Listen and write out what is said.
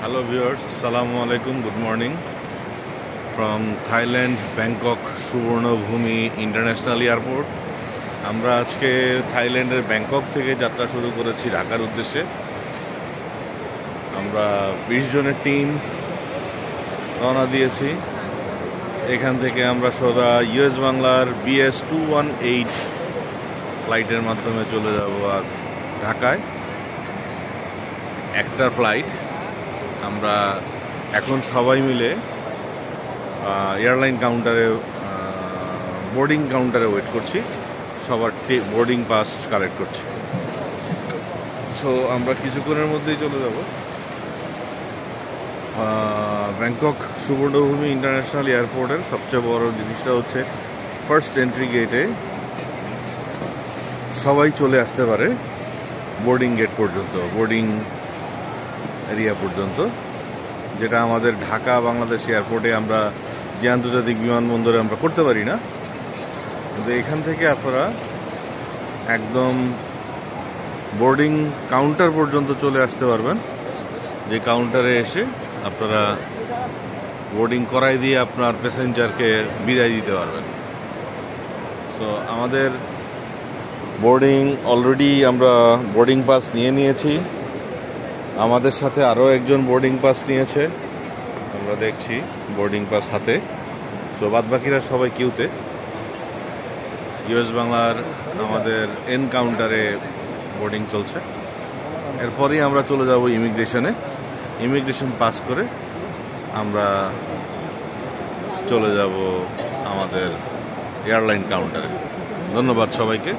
Hello viewers, Assalamu alaikum, good morning from Thailand, Bangkok, Suvarnabhumi International Airport. আমরা আজকে থাইল্যান্ডের Bangkok থেকে যাত্রা শুরু করেছি ঢাকার উদ্দেশ্যে। আমরা 20 জনের টিম রওনা দিয়েছি। এখান থেকে আমরা সোজা ইউএস বাংলার BS 218 ফ্লাইটের মাধ্যমে চলে যাব আজ ঢাকায়। একটা ফ্লাইট। আমরা এখন সবাই মিলে এয়ারলাইন কাউন্টারে বোর্ডিং কাউন্টারে ওয়েট করছি, সবার বোর্ডিং পাস কালেক্ট করছি। সো আমরা কিছুক্ষণের মধ্যেই চলে যাব ব্যাংকক সুবর্ণভূমি ইন্টারন্যাশনাল এয়ারপোর্টের। সবচেয়ে বড় জিনিসটা হচ্ছে ফার্স্ট এন্ট্রি গেটে সবাই চলে আসতে পারে বোর্ডিং গেট পর্যন্ত, বোর্ডিং এরিয়া পর্যন্ত, যেটা আমাদের ঢাকা বাংলাদেশ এয়ারপোর্টে আমরা যে আন্তর্জাতিক বিমানবন্দরে আমরা করতে পারি না। কিন্তু এখান থেকে আপনারা একদম বোর্ডিং কাউন্টার পর্যন্ত চলে আসতে পারবেন, যে কাউন্টারে এসে আপনারা বোর্ডিং করাই দিয়ে আপনার প্যাসেঞ্জারকে বিদায় দিতে পারবেন। সো আমাদের বোর্ডিং অলরেডি আমরা বোর্ডিং পাস নিয়ে নিয়েছি। আমাদের সাথে আরও একজন বোর্ডিং পাস নিয়েছে, আমরা দেখছি বোর্ডিং পাস হাতে। সো বাদবাকিরা সবাই কিউতে। ইউএস বাংলার আমাদের এন কাউন্টারে বোর্ডিং চলছে। এরপরেই আমরা চলে যাব ইমিগ্রেশনে। ইমিগ্রেশন পাস করে আমরা চলে যাব আমাদের এয়ারলাইন কাউন্টারে। ধন্যবাদ সবাইকে।